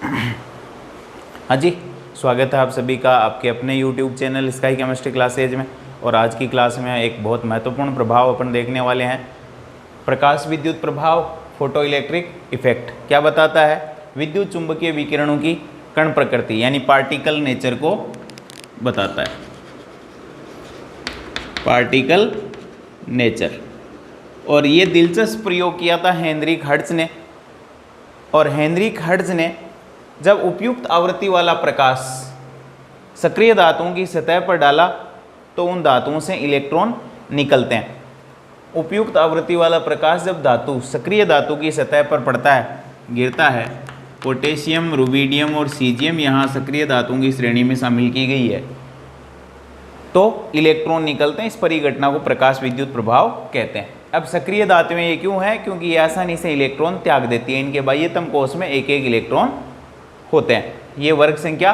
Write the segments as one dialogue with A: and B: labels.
A: हाँ जी, स्वागत है आप सभी का आपके अपने YouTube channel sky chemistry classes में। और आज की क्लास में एक बहुत महत्वपूर्ण प्रभाव अपन देखने वाले हैं, प्रकाश विद्युत प्रभाव, फोटो इलेक्ट्रिक इफेक्ट। क्या बताता है? विद्युत चुंबकीय विकिरणों की कण प्रकृति यानी पार्टिकल नेचर को बताता है, पार्टिकल नेचर। और ये दिलचस्प प्रयोग किया था हेनरिक हर्ट्ज ने। और हेनरिक हर्ट्ज ने जब उपयुक्त आवृत्ति वाला प्रकाश सक्रिय धातुओं की सतह पर डाला तो उन धातुओं से इलेक्ट्रॉन निकलते हैं। उपयुक्त आवृत्ति वाला प्रकाश जब धातु सक्रिय धातु की सतह पर पड़ता है, गिरता है, पोटेशियम, रुबिडियम और सीजियम यहाँ सक्रिय धातुओं की श्रेणी में शामिल की गई है, तो इलेक्ट्रॉन निकलते हैं। इस परिघटना को प्रकाश विद्युत प्रभाव कहते हैं। अब सक्रिय धातुएं ये क्यों है? क्योंकि ये आसानी से इलेक्ट्रॉन त्याग देती है। इनके बाह्यतम कोश में एक एक इलेक्ट्रॉन होते हैं। ये वर्ग संख्या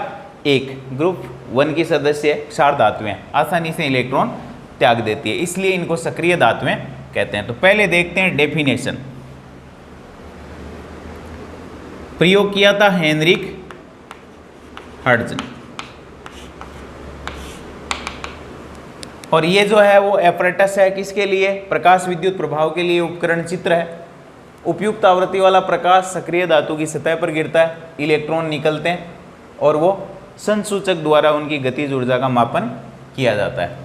A: 1 ग्रुप 1 की सदस्य क्षार धातुएं आसानी से इलेक्ट्रॉन त्याग देती है, इसलिए इनको सक्रिय धातुएं कहते हैं। तो पहले देखते हैं डेफिनेशन। प्रयोग किया था हेनरिक हर्ट्ज ने। और ये जो है वो एपरेटस है किसके लिए? प्रकाश विद्युत प्रभाव के लिए उपकरण चित्र है। उपयुक्त आवृत्ति वाला प्रकाश सक्रिय धातु की सतह पर गिरता है, इलेक्ट्रॉन निकलते हैं और वो संसूचक द्वारा उनकी गतिज ऊर्जा का मापन किया जाता है।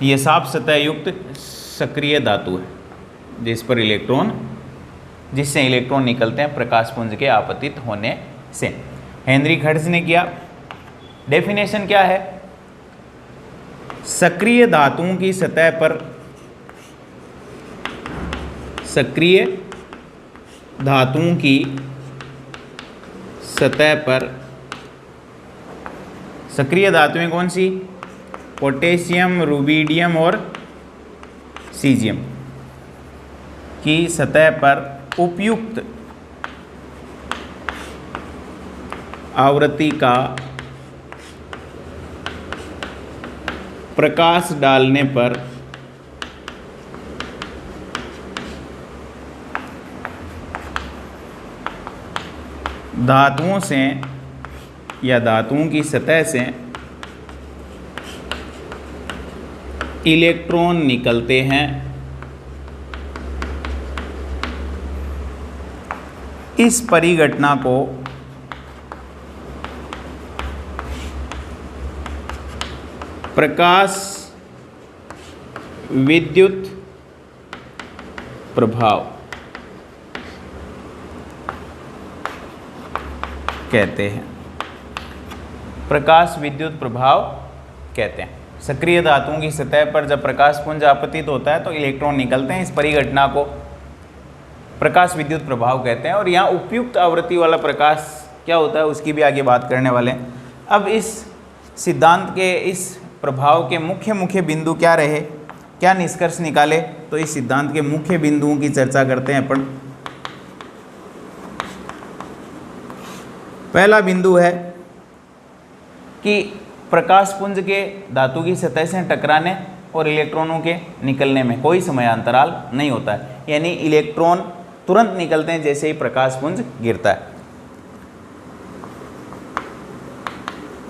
A: ये साफ सतह युक्त सक्रिय धातु है जिससे इलेक्ट्रॉन निकलते हैं प्रकाशपुंज के आपतित होने से। हेनरिक हर्ट्ज ने किया। डेफिनेशन क्या है? सक्रिय धातुओं की सतह पर सक्रिय धातुओं की सतह पर सक्रिय धातुएं कौन सी? पोटेशियम, रुबिडियम और सीजियम की सतह पर उपयुक्त आवृत्ति का प्रकाश डालने पर धातुओं से या धातुओं की सतह से इलेक्ट्रॉन निकलते हैं। इस परिघटना को प्रकाश विद्युत प्रभाव कहते हैं। प्रकाश विद्युत प्रभाव कहते हैं। सक्रिय धातुओं की सतह पर जब प्रकाश पुंज आपतित होता है तो इलेक्ट्रॉन निकलते हैं। इस परिघटना को प्रकाश विद्युत प्रभाव कहते हैं। और यहाँ उपयुक्त आवृत्ति वाला प्रकाश क्या होता है उसकी भी आगे बात करने वाले हैं। अब इस सिद्धांत के इस प्रभाव के मुख्य बिंदु क्या रहे, क्या निष्कर्ष निकाले, तो इस सिद्धांत के मुख्य बिंदुओं की चर्चा करते हैं अपन। पहला बिंदु है कि प्रकाश पुंज के धातु की सतह से टकराने और इलेक्ट्रॉनों के निकलने में कोई समयांतराल नहीं होता है, यानी इलेक्ट्रॉन तुरंत निकलते हैं जैसे ही प्रकाश पुंज गिरता है।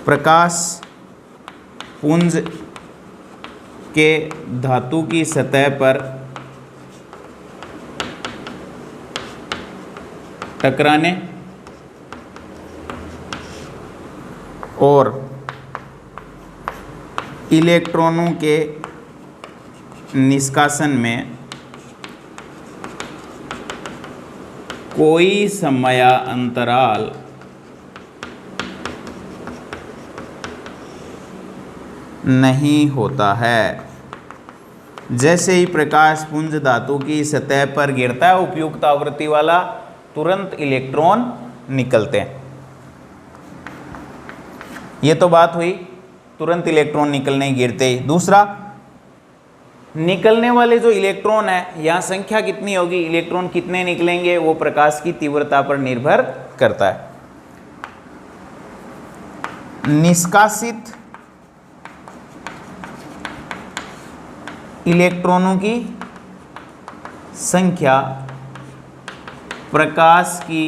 A: प्रकाश पुंज के धातु की सतह पर टकराने और इलेक्ट्रॉनों के निष्कासन में कोई समयांतराल नहीं होता है। जैसे ही प्रकाश पुंज धातु की सतह पर गिरता है उपयुक्त आवृत्ति वाला, तुरंत इलेक्ट्रॉन निकलते हैं। ये तो बात हुई तुरंत इलेक्ट्रॉन निकलने गिरते ही। दूसरा, निकलने वाले जो इलेक्ट्रॉन है यहाँ संख्या कितनी होगी, इलेक्ट्रॉन कितने निकलेंगे, वो प्रकाश की तीव्रता पर निर्भर करता है। निष्कासित इलेक्ट्रॉनों की संख्या प्रकाश की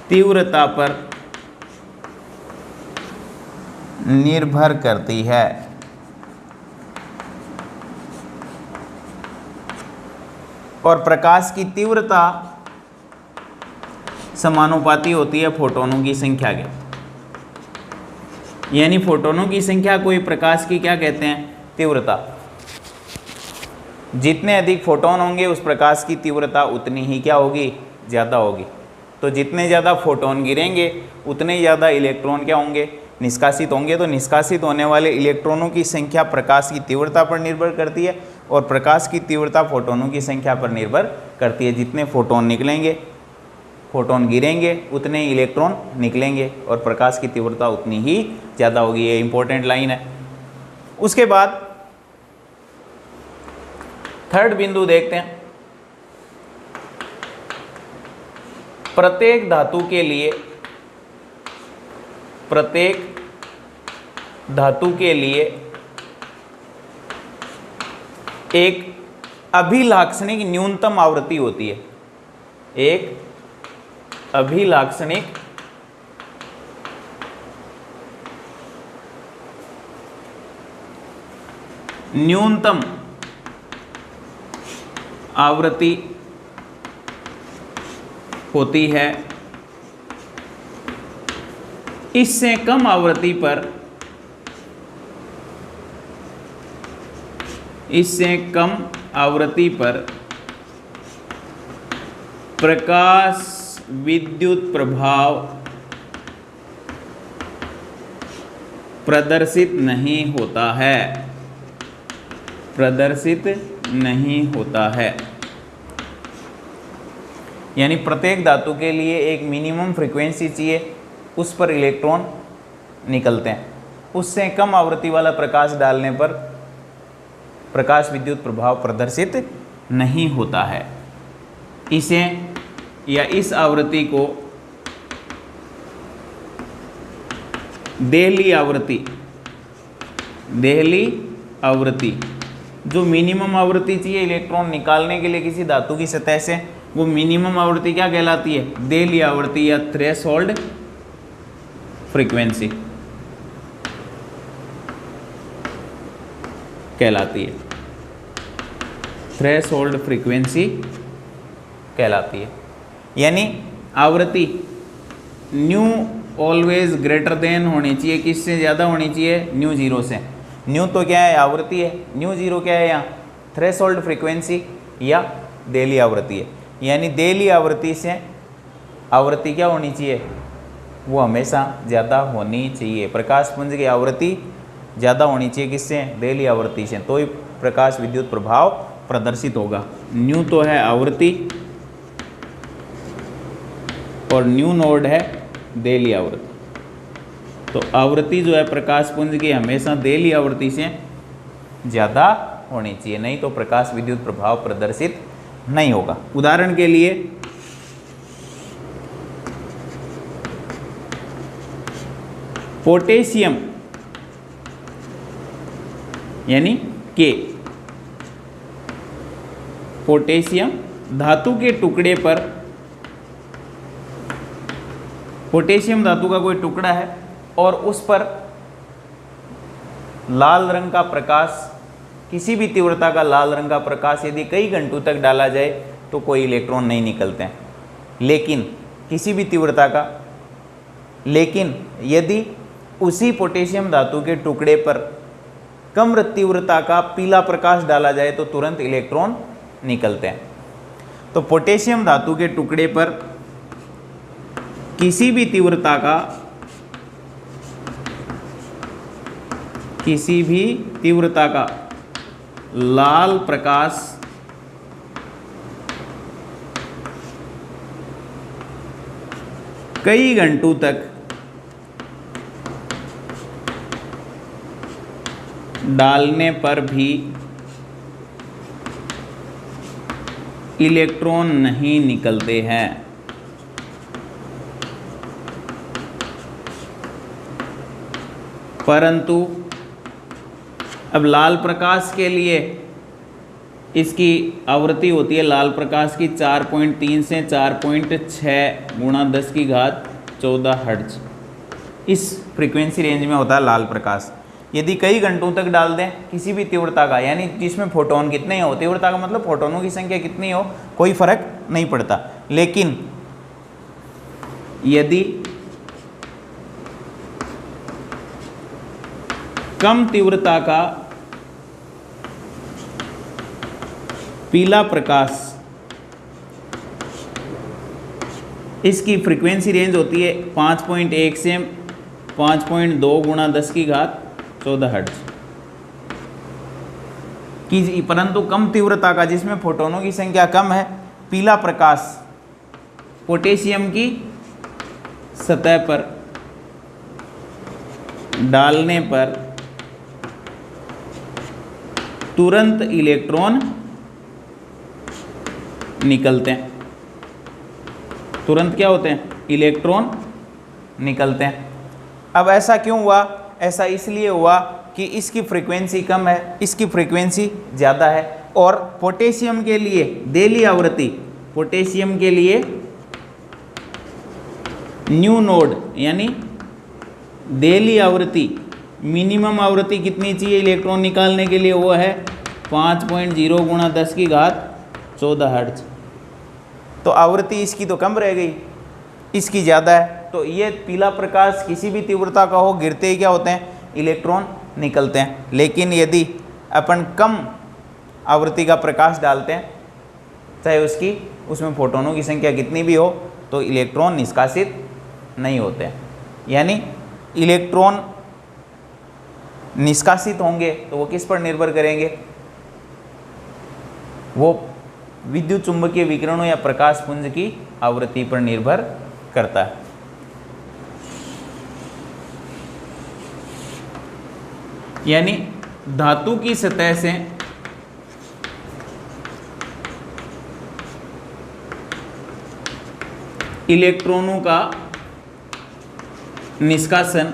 A: तीव्रता पर निर्भर करती है। और प्रकाश की तीव्रता समानुपाती होती है फोटोनों की संख्या के, यानी फोटोनों की संख्या को ही प्रकाश की क्या कहते हैं, तीव्रता। जितने अधिक फोटोन होंगे उस प्रकाश की तीव्रता उतनी ही क्या होगी, ज़्यादा होगी। तो जितने ज़्यादा फोटोन गिरेंगे उतने ज़्यादा इलेक्ट्रॉन क्या होंगे, निष्कासित होंगे। तो निष्कासित होने वाले इलेक्ट्रॉनों की संख्या प्रकाश की तीव्रता पर निर्भर करती है और प्रकाश की तीव्रता फोटोनों की संख्या पर निर्भर करती है। जितने फोटोन निकलेंगे, फोटोन गिरेंगे, उतने ही इलेक्ट्रॉन निकलेंगे और प्रकाश की तीव्रता उतनी ही ज़्यादा होगी। ये इंपॉर्टेंट लाइन है। उसके बाद थर्ड बिंदु देखते हैं। प्रत्येक धातु के लिए एक अभिलाक्षणिक न्यूनतम आवृत्ति होती है। एक अभिलाक्षणिक न्यूनतम आवृत्ति होती है। इससे कम आवृत्ति पर प्रकाश विद्युत प्रभाव प्रदर्शित नहीं होता है। यानी प्रत्येक धातु के लिए एक मिनिमम फ्रीक्वेंसी चाहिए, उस पर इलेक्ट्रॉन निकलते हैं। उससे कम आवृत्ति वाला प्रकाश डालने पर प्रकाश विद्युत प्रभाव प्रदर्शित नहीं होता है। इसे या इस आवृत्ति को देहली आवृत्ति, जो मिनिमम आवृत्ति चाहिए इलेक्ट्रॉन निकालने के लिए किसी धातु की सतह से, वो मिनिमम आवृत्ति क्या कहलाती है, देहली आवृत्ति या थ्रेशोल्ड फ्रीक्वेंसी कहलाती है। थ्रेशोल्ड फ्रीक्वेंसी कहलाती है। यानी आवृत्ति न्यू ऑलवेज ग्रेटर देन होनी चाहिए, किससे ज़्यादा होनी चाहिए, न्यू जीरो से। न्यू तो क्या है, आवृत्ति है। न्यू जीरो क्या है यहाँ, थ्रेशोल्ड फ्रीक्वेंसी या देहली आवृत्ति है। यानी देहली आवृत्ति से आवृत्ति क्या होनी चाहिए, वो हमेशा ज़्यादा होनी चाहिए। प्रकाश पुंज की आवृत्ति ज़्यादा होनी चाहिए, किससे, देहली आवृत्ति से, तो ही प्रकाश विद्युत प्रभाव प्रदर्शित होगा। न्यू तो है आवृत्ति और न्यू नोड है देहली आवृत्ति। तो आवृत्ति जो है प्रकाश पुंज की हमेशा देहली आवृत्ति से ज़्यादा होनी चाहिए, नहीं तो प्रकाश विद्युत प्रभाव प्रदर्शित नहीं होगा। उदाहरण के लिए पोटेशियम यानी के, पोटेशियम धातु के टुकड़े पर, पोटेशियम धातु का कोई टुकड़ा है और उस पर लाल रंग का प्रकाश, किसी भी तीव्रता का लाल रंग का प्रकाश यदि कई घंटों तक डाला जाए तो कोई इलेक्ट्रॉन नहीं निकलते हैं, लेकिन किसी भी तीव्रता का, लेकिन यदि उसी पोटेशियम धातु के टुकड़े पर कम तीव्रता का पीला प्रकाश डाला जाए तो तुरंत इलेक्ट्रॉन निकलते हैं। तो पोटेशियम धातु के टुकड़े पर किसी भी तीव्रता का लाल प्रकाश कई घंटों तक डालने पर भी इलेक्ट्रॉन नहीं निकलते हैं। परंतु अब लाल प्रकाश के लिए इसकी आवृत्ति होती है लाल प्रकाश की 4.3 से 4.6 गुणा 10 की घात 14 हर्ट्ज। इस फ्रीक्वेंसी रेंज में होता है लाल प्रकाश। यदि कई घंटों तक डाल दें किसी भी तीव्रता का, यानी जिसमें फोटोन कितने हो, तीव्रता का मतलब फोटोनों की संख्या कितनी हो, कोई फर्क नहीं पड़ता। लेकिन यदि कम तीव्रता का पीला प्रकाश, इसकी फ्रीक्वेंसी रेंज होती है 5.1 से 5.2 गुणा 10 की घात 14 हर्ट्ज की, परंतु कम तीव्रता का जिसमें फोटोनों की संख्या कम है, पीला प्रकाश पोटेशियम की सतह पर डालने पर तुरंत इलेक्ट्रॉन निकलते हैं। तुरंत क्या होते हैं, इलेक्ट्रॉन निकलते हैं। अब ऐसा क्यों हुआ, ऐसा इसलिए हुआ कि इसकी फ्रीक्वेंसी कम है, इसकी फ्रीक्वेंसी ज़्यादा है। और पोटेशियम के लिए देली आवृत्ति, पोटेशियम के लिए न्यू नोड यानी देली आवृत्ति, मिनिमम आवृत्ति कितनी चाहिए इलेक्ट्रॉन निकालने के लिए, वो है 5.0 गुणा 10 की घात 14 हर्ट्ज। तो आवृत्ति इसकी तो कम रह गई, इसकी ज़्यादा है। तो ये पीला प्रकाश किसी भी तीव्रता का हो, गिरते ही क्या होते हैं, इलेक्ट्रॉन निकलते हैं। लेकिन यदि अपन कम आवृत्ति का प्रकाश डालते हैं, चाहे उसमें फोटोनों की संख्या कितनी भी हो, तो इलेक्ट्रॉन निष्कासित नहीं होते हैं। यानी इलेक्ट्रॉन निष्कासित होंगे तो वो किस पर निर्भर करेंगे, वो विद्युत चुंबकीय विकिरणों या प्रकाश पुंज की आवृत्ति पर निर्भर करता है। यानी धातु की सतह से इलेक्ट्रॉनों का निष्कासन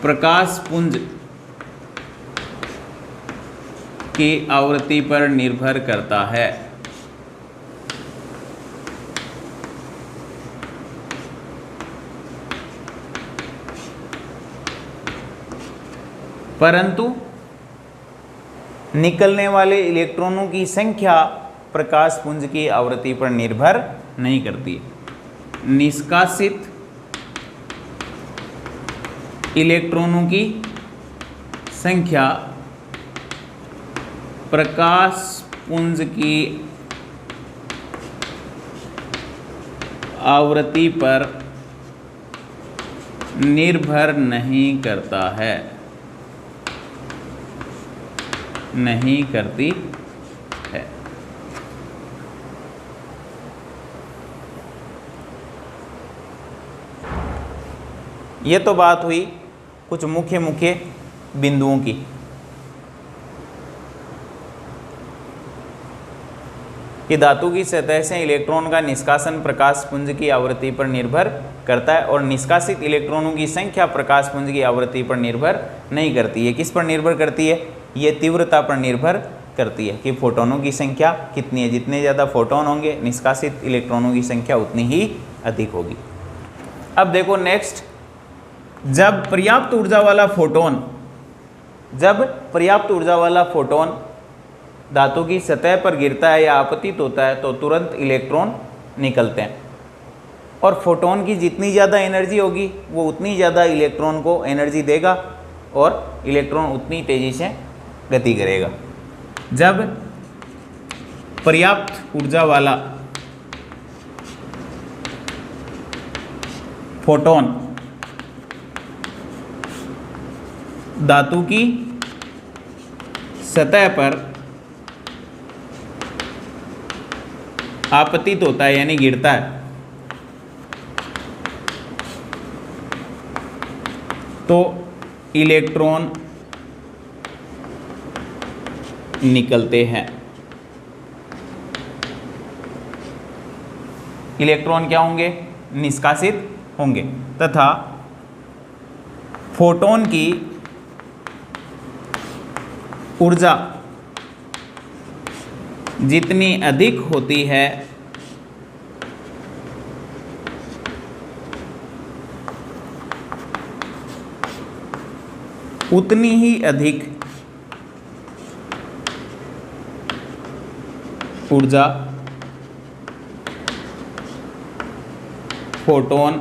A: प्रकाश पुंज की आवृत्ति पर निर्भर करता है। परंतु निकलने वाले इलेक्ट्रॉनों की संख्या प्रकाश पुंज की आवृत्ति पर निर्भर नहीं करती। निष्कासित इलेक्ट्रॉनों की संख्या प्रकाश पुंज की आवृत्ति पर निर्भर नहीं करता है, नहीं करती है। ये तो बात हुई कुछ मुख्य मुख्य बिंदुओं की। कि धातु की सतह से इलेक्ट्रॉन का निष्कासन प्रकाश पुंज की आवृत्ति पर निर्भर करता है और निष्कासित इलेक्ट्रॉनों की संख्या प्रकाश पुंज की आवृत्ति पर निर्भर नहीं करती है। किस पर निर्भर करती है, ये तीव्रता पर निर्भर करती है कि फोटोनों की संख्या कितनी है। जितने ज़्यादा फोटोन होंगे निष्कासित इलेक्ट्रॉनों की संख्या उतनी ही अधिक होगी। अब देखो नेक्स्ट, जब पर्याप्त ऊर्जा वाला फोटोन धातु की सतह पर गिरता है या आपतित होता है तो तुरंत इलेक्ट्रॉन निकलते हैं। और फोटोन की जितनी ज़्यादा एनर्जी होगी वो उतनी ज़्यादा इलेक्ट्रॉन को एनर्जी देगा और इलेक्ट्रॉन उतनी तेज़ी से गति करेगा। जब पर्याप्त ऊर्जा वाला फोटोन धातु की सतह पर आपतित होता है यानी गिरता है तो इलेक्ट्रॉन निकलते हैं। इलेक्ट्रॉन क्या होंगे, निष्कासित होंगे तथा फोटोन की ऊर्जा जितनी अधिक होती है उतनी ही अधिक ऊर्जा फोटोन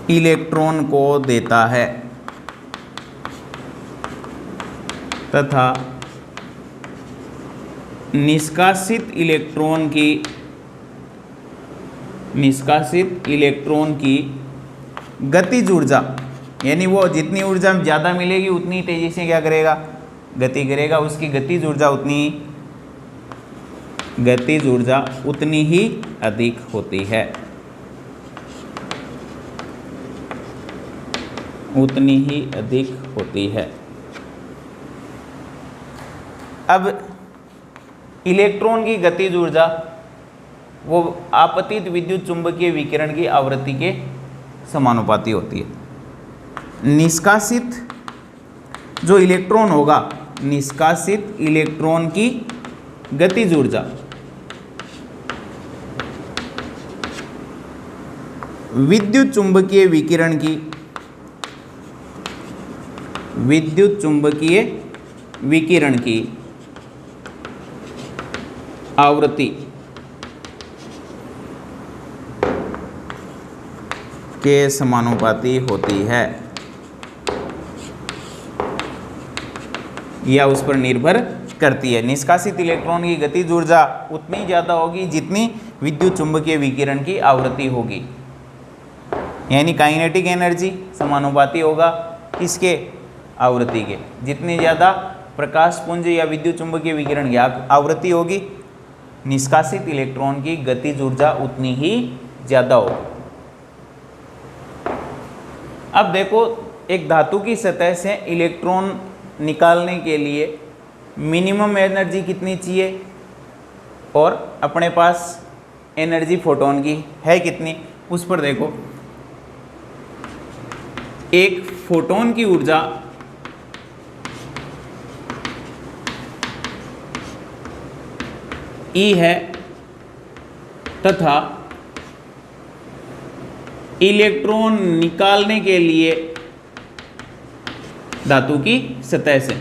A: इलेक्ट्रॉन को देता है तथा निष्कासित इलेक्ट्रॉन की गतिज ऊर्जा, यानी वो जितनी ऊर्जा ज़्यादा मिलेगी उतनी तेजी से क्या करेगा, गति करेगा, उसकी गतिज ऊर्जा उतनी ही अधिक होती है, उतनी ही अधिक होती है। अब इलेक्ट्रॉन की गतिज ऊर्जा वो आपतित विद्युत चुंबकीय विकिरण की आवृत्ति के समानुपाती होती है। निष्कासित जो इलेक्ट्रॉन होगा, निष्कासित इलेक्ट्रॉन की गतिज ऊर्जा विद्युत चुंबकीय विकिरण की आवृत्ति के समानुपाती होती है या उस पर निर्भर करती है। निष्कासित इलेक्ट्रॉन की गतिज ऊर्जा उतनी ज़्यादा होगी जितनी विद्युत चुंबकीय विकिरण की आवृत्ति होगी, यानी काइनेटिक एनर्जी समानुपाती होगा किसके, आवृत्ति के। जितनी ज़्यादा प्रकाश पुंज या विद्युत चुंबकीय विकिरण की आवृत्ति होगी, निष्कासित इलेक्ट्रॉन की गतिज ऊर्जा उतनी ही ज़्यादा होगी। अब देखो, एक धातु की सतह से इलेक्ट्रॉन निकालने के लिए मिनिमम एनर्जी कितनी चाहिए और अपने पास एनर्जी फोटोन की है कितनी, उस पर देखो। एक फोटोन की ऊर्जा E है तथा इलेक्ट्रॉन निकालने के लिए धातु की सतह से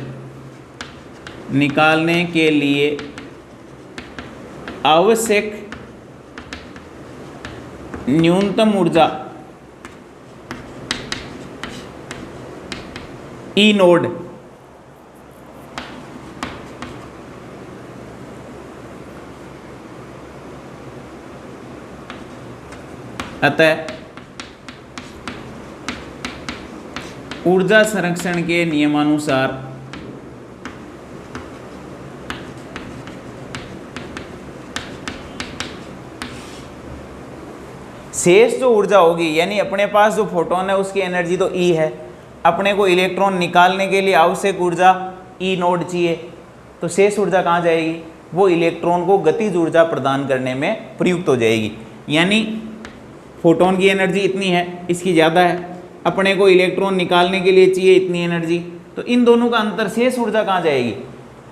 A: निकालने के लिए आवश्यक न्यूनतम ऊर्जा E नोड अतः ऊर्जा संरक्षण के नियमानुसार शेष जो ऊर्जा होगी, यानी अपने पास जो फोटोन है उसकी एनर्जी तो E है, अपने को इलेक्ट्रॉन निकालने के लिए आवश्यक ऊर्जा E नोड चाहिए, तो शेष ऊर्जा कहाँ जाएगी, वो इलेक्ट्रॉन को गतिज ऊर्जा प्रदान करने में प्रयुक्त हो जाएगी। यानी फोटोन की एनर्जी इतनी है, इसकी ज़्यादा है, अपने को इलेक्ट्रॉन निकालने के लिए चाहिए इतनी एनर्जी, तो इन दोनों का अंतर शेष ऊर्जा कहाँ जाएगी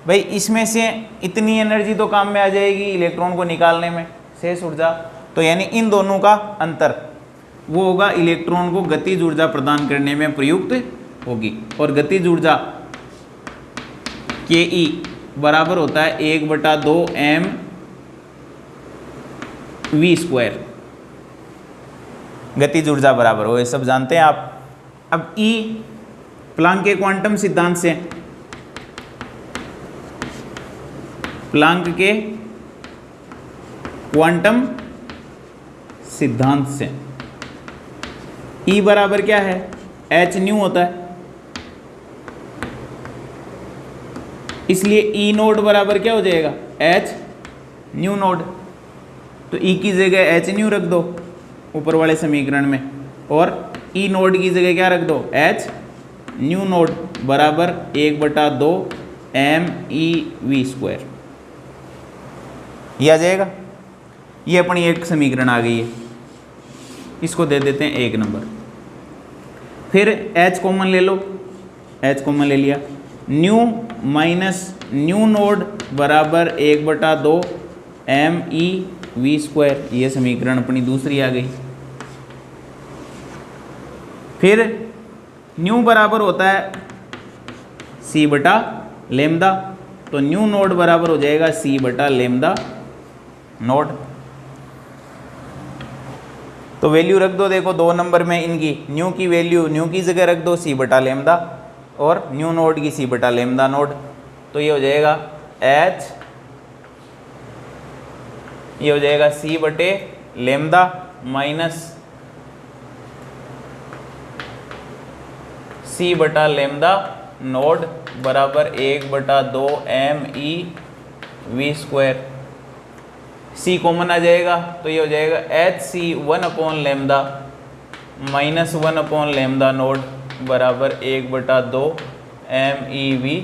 A: भाई, इसमें से इतनी एनर्जी तो काम में आ जाएगी इलेक्ट्रॉन को निकालने में, शेष ऊर्जा तो यानी इन दोनों का अंतर वो होगा इलेक्ट्रॉन को गतिज ऊर्जा प्रदान करने में प्रयुक्त होगी। और गतिज ऊर्जा के ई बराबर होता है 1/2 mv², गतिज ऊर्जा बराबर हो, ये सब जानते हैं आप। अब E प्लांक के क्वांटम सिद्धांत से, प्लांक के क्वांटम सिद्धांत से E बराबर क्या है, h न्यू होता है, इसलिए E नोड बराबर क्या हो जाएगा, h न्यू नोड। तो E की जगह h न्यू रख दो ऊपर वाले समीकरण में, और E नोड की जगह क्या रख दो, h न्यू नोड बराबर 1/2 mev², ये आ जाएगा। ये अपनी एक समीकरण आ गई है, इसको दे देते हैं 1 नंबर। फिर H कॉमन ले लो, H कॉमन ले लिया, न्यू माइनस न्यू नोड बराबर 1/2 MEV², ये समीकरण अपनी दूसरी आ गई। फिर न्यू बराबर होता है C/λ, तो न्यू नोड बराबर हो जाएगा C/λ नोड। तो वैल्यू रख दो, देखो 2 नंबर में इनकी न्यू की वैल्यू न्यू की जगह रख दो C/λ और न्यू नोड की C/λ नोड। तो ये हो जाएगा H, ये हो जाएगा C/λ माइनस C/λ नोड बराबर 1/2 MEV²। C कॉमन आ जाएगा, तो ये हो जाएगा HC1/λ माइनस 1/λ नोड बराबर 1/2 MEV²।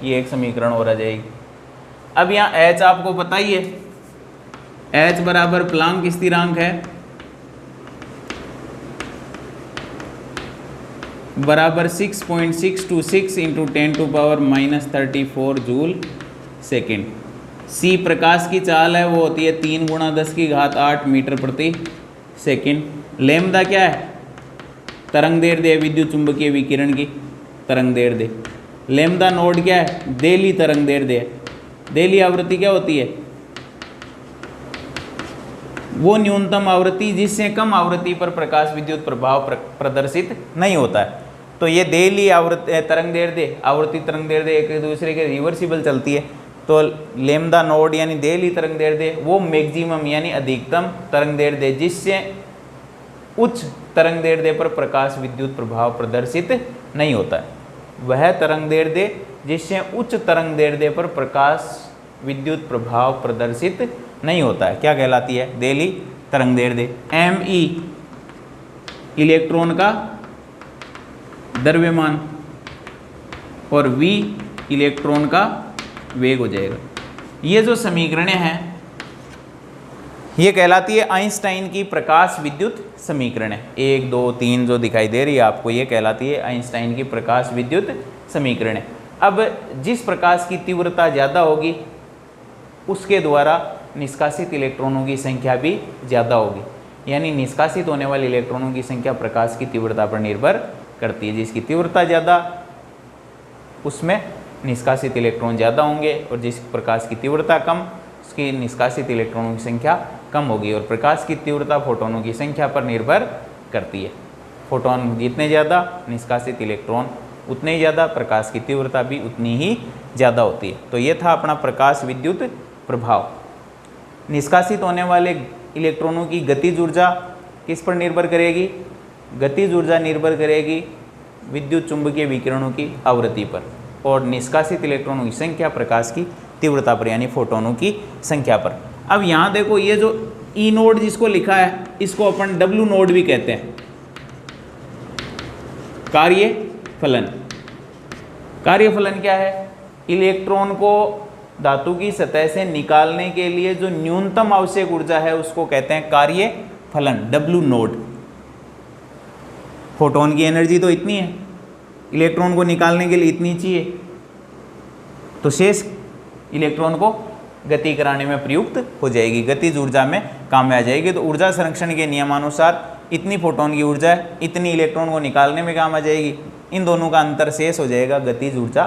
A: ये एक समीकरण और आ जाएगी। अब यहाँ H आपको पता ही है, H बराबर प्लांक स्थिरांक है, बराबर 6.626 इंटू 10⁻⁻34 जूल सेकेंड। C प्रकाश की चाल है, वो होती है 3 × 10⁸ मीटर प्रति सेकेंड। लैम्डा क्या है? तरंग दैर्ध्य, विद्युत चुंबकीय विकिरण की तरंग दैर्ध्य। लैम्डा नोड क्या है? देली तरंग दैर्ध्य। देली आवृत्ति क्या होती है? वो न्यूनतम आवृत्ति जिससे कम आवृत्ति पर प्रकाश विद्युत प्रभाव प्रदर्शित नहीं होता है। तो ये देली आवृत्ति तरंग दैर्ध्य, आवृत्ति तरंग दैर्ध्य एक दूसरे के रिवर्सिबल चलती है। तो लैम्डा नोड यानी देली तरंग दैर्ध्य वो मैक्सिमम यानी अधिकतम तरंग दैर्ध्य जिससे उच्च तरंग दैर्ध्य पर प्रकाश विद्युत प्रभाव प्रदर्शित नहीं होता है। वह तरंग दैर्ध्य जिससे उच्च तरंग दैर्ध्य पर प्रकाश विद्युत प्रभाव प्रदर्शित नहीं होता है क्या कहलाती है? देली तरंग दैर्ध्य। ME इलेक्ट्रॉन का द्रव्यमान और V इलेक्ट्रॉन का वेग हो जाएगा। ये जो समीकरणें हैं ये कहलाती है आइंस्टाइन की प्रकाश विद्युत समीकरणें। 1, 2, 3 जो दिखाई दे रही है आपको, ये कहलाती है आइंस्टाइन की प्रकाश विद्युत समीकरणें। अब जिस प्रकाश की तीव्रता ज़्यादा होगी उसके द्वारा निष्कासित इलेक्ट्रॉनों की संख्या भी ज़्यादा होगी, यानी निष्कासित होने वाले इलेक्ट्रॉनों की संख्या प्रकाश की तीव्रता पर निर्भर करती है। जिसकी तीव्रता ज़्यादा उसमें निष्कासित इलेक्ट्रॉन ज़्यादा होंगे और जिस प्रकाश की तीव्रता कम उसकी निष्कासित इलेक्ट्रॉनों की संख्या कम होगी। और प्रकाश की तीव्रता फोटोनों की संख्या पर निर्भर करती है। फोटोन जितने ज़्यादा निष्कासित इलेक्ट्रॉन उतने ही ज़्यादा, प्रकाश की तीव्रता भी उतनी ही ज़्यादा होती है। तो ये था अपना प्रकाश विद्युत प्रभाव। निष्कासित होने वाले इलेक्ट्रॉनों की गतिज ऊर्जा किस पर निर्भर करेगी? गतिज ऊर्जा निर्भर करेगी विद्युत चुंबकीय विकिरणों की आवृत्ति पर, और निष्कासित इलेक्ट्रॉनों की संख्या प्रकाश की तीव्रता पर यानी फोटोनों की संख्या पर। अब यहाँ देखो ये जो E नोड जिसको लिखा है इसको अपन W नोड भी कहते हैं। कार्य फलन। कार्य फलन क्या है? इलेक्ट्रॉन को धातु की सतह से निकालने के लिए जो न्यूनतम आवश्यक ऊर्जा है उसको कहते हैं कार्य फलन, W नोड। फोटोन की एनर्जी तो इतनी है, इलेक्ट्रॉन को निकालने के लिए इतनी चाहिए, तो शेष इलेक्ट्रॉन को गति कराने में प्रयुक्त हो जाएगी, गतिज ऊर्जा में काम में आ जाएगी। तो ऊर्जा संरक्षण के नियमानुसार इतनी फोटोन की ऊर्जा है, इतनी इलेक्ट्रॉन को निकालने में काम आ जाएगी। इन दोनों का अंतर शेष हो जाएगा गतिज ऊर्जा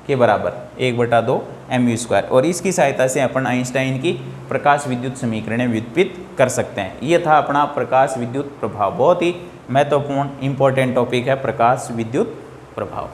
A: के बराबर 1/2 mv²। और इसकी सहायता से अपन आइंस्टाइन की प्रकाश विद्युत समीकरणें व्युत्पन्न कर सकते हैं। ये था अपना प्रकाश विद्युत प्रभाव। बहुत ही महत्वपूर्ण इंपॉर्टेंट टॉपिक है प्रकाश विद्युत प्रभाव।